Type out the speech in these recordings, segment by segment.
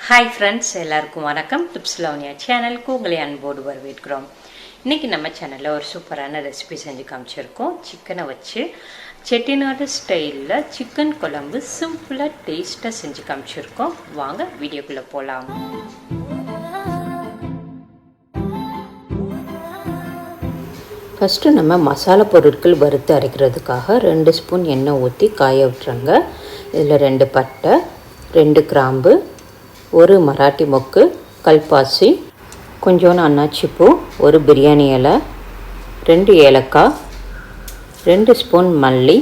Hi friends, எல்லாருக்கும் வணக்கம். Tips Lavanya சேனலுக்கு உங்களை அன்போடு வரவேற்கிறோம். இன்றைக்கி நம்ம சேனலில் ஒரு சூப்பரான ரெசிபி செஞ்சு காமிச்சிருக்கோம். சிக்கனை வச்சு செட்டிநாடு ஸ்டைலில் சிக்கன் குழம்பு சிம்பிளாக டேஸ்ட்டாக செஞ்சு காமிச்சிருக்கோம். வாங்க வீடியோக்குள்ளே போகலாம். ஃபஸ்ட்டு நம்ம மசாலா பொருட்கள் வறுத்து அரைக்கிறதுக்காக 2 ஸ்பூன் எண்ணெய் ஊற்றி காய விட்டுறங்க. இதில் 2 பட்டை, 2 கிராம்பு, 1 மராட்டி மொக்கு, கல்பாசி, கொஞ்சோண்டு அன்னாச்சிப்பூ, 1 பிரியாணி இலை, 2 ஏலக்காய், 2 ஸ்பூன் மல்லி,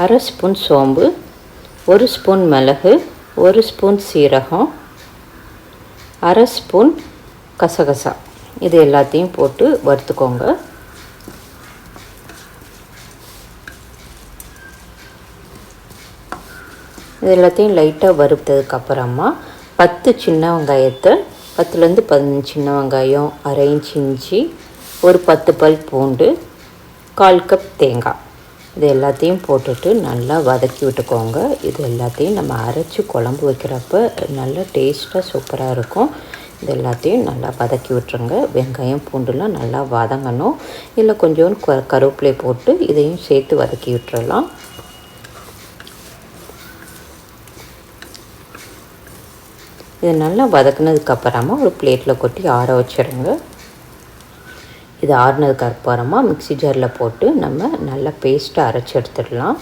அரை ஸ்பூன் சோம்பு, 1 ஸ்பூன் மிளகு, 1 ஸ்பூன் சீரகம், அரை ஸ்பூன் கசகசா. இது எல்லாத்தையும் போட்டு வறுத்துக்கோங்க. இது எல்லாத்தையும் லைட்டாக வறுத்ததுக்கப்புறமா 10 சின்ன வெங்காயத்தை 10லேருந்து 15 சின்ன வெங்காயம், அரை இன்ச் இஞ்சி, ஒரு 10 பல் பூண்டு, 1/4 கப் தேங்காய், இது எல்லாத்தையும் போட்டுட்டு நல்லா வதக்கி விட்டுக்கோங்க. இது எல்லாத்தையும் நம்ம அரைச்சி குழம்பு வைக்கிறப்ப நல்லா டேஸ்ட்டாக சூப்பராக இருக்கும். இது எல்லாத்தையும் நல்லா வதக்கி விட்டுருங்க. வெங்காயம் பூண்டுலாம் நல்லா வதங்கணும். இல்லை கொஞ்சோண்டு கருவேப்பிலை போட்டு இதையும் சேர்த்து வதக்கி விட்டுறலாம். இது நல்லா வதக்குனதுக்கப்புறமா ஒரு பிளேட்டில் கொட்டி ஆற வச்சிடுங்க. இது ஆறுனதுக்கு அப்புறமா மிக்ஸி ஜாரில் போட்டு நம்ம நல்லா பேஸ்ட்டை அரைச்சி எடுத்துடலாம்.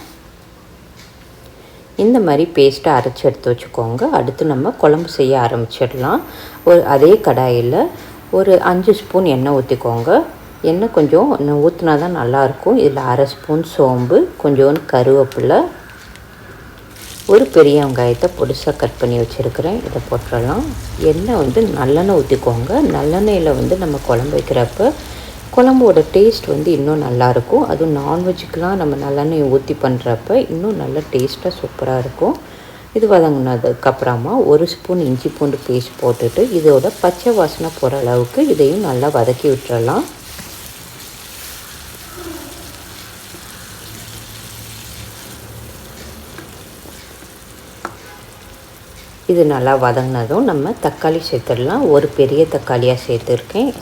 இந்த மாதிரி பேஸ்ட்டை அரைச்சி எடுத்து வச்சுக்கோங்க. அடுத்து நம்ம குழம்பு செய்ய ஆரம்பிச்சிடலாம். அதே கடாயில் ஒரு 5 ஸ்பூன் எண்ணெய் ஊற்றிக்கோங்க. எண்ணெய் கொஞ்சம் ஊற்றினா தான் நல்லாயிருக்கும். இதில் அரை ஸ்பூன் சோம்பு, கொஞ்சோண்டு கருவேப்பிலை, ஒரு பெரிய வெங்காயத்தை பொடிசாக கட் பண்ணி வச்சுருக்கிறேன். இதை போட்டுடலாம். எண்ணெய் நல்லெண்ணெய் ஊற்றிக்கோங்க. நல்லெண்ணெயில் நம்ம குழம்பு வைக்கிறப்ப குழம்போட டேஸ்ட் இன்னும் நல்லாயிருக்கும். அதுவும் நான்வெஜ்ஜுக்கெலாம் நம்ம நல்லெண்ணெய் ஊற்றி பண்ணுறப்ப இன்னும் நல்ல டேஸ்ட்டாக சூப்பராக இருக்கும். இது வதங்கினதுக்கப்புறமா 1 ஸ்பூன் இஞ்சி பூண்டு பேஸ்ட் போட்டுட்டு இதோட பச்சை வாசனை போகிற அளவுக்கு இதையும் நல்லா வதக்கி விட்டுறலாம். இது நல்லா வதங்கினதும் நம்ம தக்காளி சேர்த்துடலாம். ஒரு பெரிய தக்காளியாக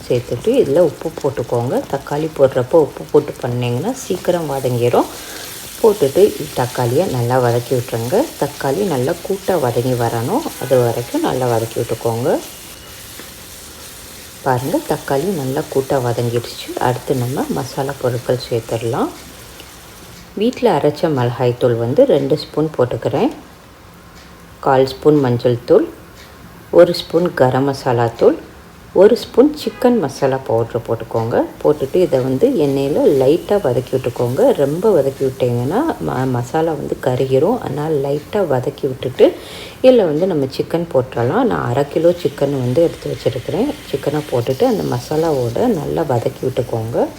சேர்த்துட்டு இதில் உப்பு போட்டுக்கோங்க. தக்காளி போடுறப்போ உப்பு போட்டு பண்ணிங்கன்னா சீக்கிரம் வதங்கிடும். போட்டுட்டு தக்காளியை நல்லா வதக்கி விட்டுருங்க. தக்காளி நல்லா கூட்டாக வதங்கி வரணும். அது வரைக்கும் நல்லா வதக்கி விட்டுக்கோங்க. பாருங்கள், தக்காளி நல்லா கூட்டாக வதங்கிடுச்சு. அடுத்து நம்ம மசாலா பொருட்கள் சேர்த்துடலாம். வீட்டில் அரைச்ச மிளகாய்த்தூள் 2 ஸ்பூன் போட்டுக்கிறேன். 1/4 ஸ்பூன் மஞ்சள் தூள், 1 ஸ்பூன் கரம் மசாலா தூள், 1 ஸ்பூன் சிக்கன் மசாலா பவுட்ரு போட்டுக்கோங்க. போட்டுட்டு இதை எண்ணெயில் லைட்டாக வதக்கி விட்டுக்கோங்க. ரொம்ப வதக்கி விட்டிங்கன்னா மசாலா கருகிரும். அதனால் லைட்டாக வதக்கி விட்டுட்டு இதில் நம்ம சிக்கன் போட்டுடலாம். நான் 1/2 கிலோ சிக்கன் எடுத்து வச்சுருக்கிறேன். சிக்கனை போட்டுட்டு அந்த மசாலாவோட நல்லா வதக்கி விட்டுக்கோங்க.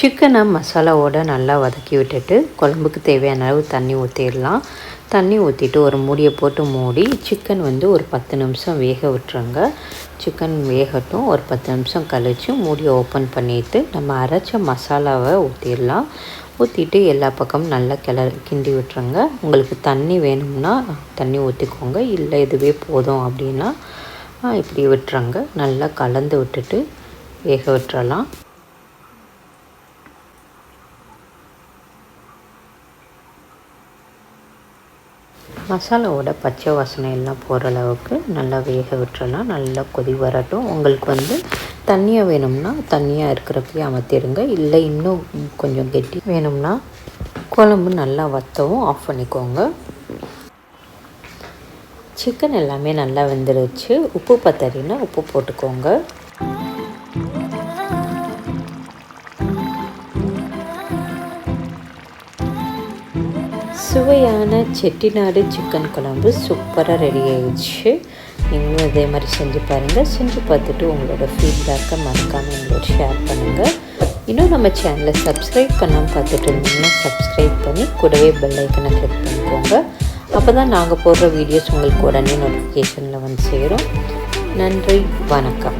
சிக்கனை மசாலாவோடு நல்லா வதக்கி விட்டுட்டு குழம்புக்கு தேவையான அளவு தண்ணி ஊற்றிடலாம். தண்ணி ஊற்றிட்டு ஒரு மூடியை போட்டு மூடி சிக்கன் ஒரு 10 நிமிஷம் வேக விட்டுருங்க. சிக்கன் வேகட்டும். ஒரு 10 நிமிஷம் கழித்து மூடியை ஓப்பன் பண்ணிவிட்டு நம்ம அரைச்ச மசாலாவை ஊற்றிடலாம். ஊற்றிட்டு எல்லா பக்கமும் நல்லா கிண்டி விட்டுருங்க. உங்களுக்கு தண்ணி வேணும்னா தண்ணி ஊற்றிக்கோங்க. இல்லை இதுவே போதும் அப்படின்னா இப்படி விட்டுருங்க. நல்லா கலந்து விட்டுட்டு வேக விட்டுறலாம். மசாலாவோட பச்சை வாசனை எல்லாம் போகிற அளவுக்கு நல்லா வேக விட்டுறலாம். நல்லா கொதி வரட்டும். உங்களுக்கு தண்ணியாக வேணும்னா தண்ணியாக இருக்கிறப்பயே அமர்த்திடுங்க. இல்லை இன்னும் கொஞ்சம் கெட்டி வேணும்னா குழம்பு நல்லா வற்றவும் ஆஃப் பண்ணிக்கோங்க. சிக்கன் எல்லாமே நல்லா வெந்துடுச்சு. உப்பு பத்தலைன்னா உப்பு போட்டுக்கோங்க. சுவையான செட்டிநாடு சிக்கன் குழம்பு சூப்பராக ரெடி ஆகிடுச்சு. நீங்களும் இதே மாதிரி செஞ்சு பாருங்கள். செஞ்சு பார்த்துட்டு உங்களோட ஃபீட்பேக்கை மறக்காமல் எங்களோட ஷேர் பண்ணுங்கள். இன்னும் நம்ம சேனலை சப்ஸ்கிரைப் பண்ணாமல் பார்த்துட்டு இருந்தீங்கன்னா சப்ஸ்கிரைப் பண்ணி கூடவே பெல் ஐக்கனை கிளிக் பண்ணிக்கோங்க. அப்போ தான் நாங்கள் போடுற வீடியோஸ் உங்களுக்கு உடனே நோட்டிஃபிகேஷனில் சேரும். நன்றி, வணக்கம்.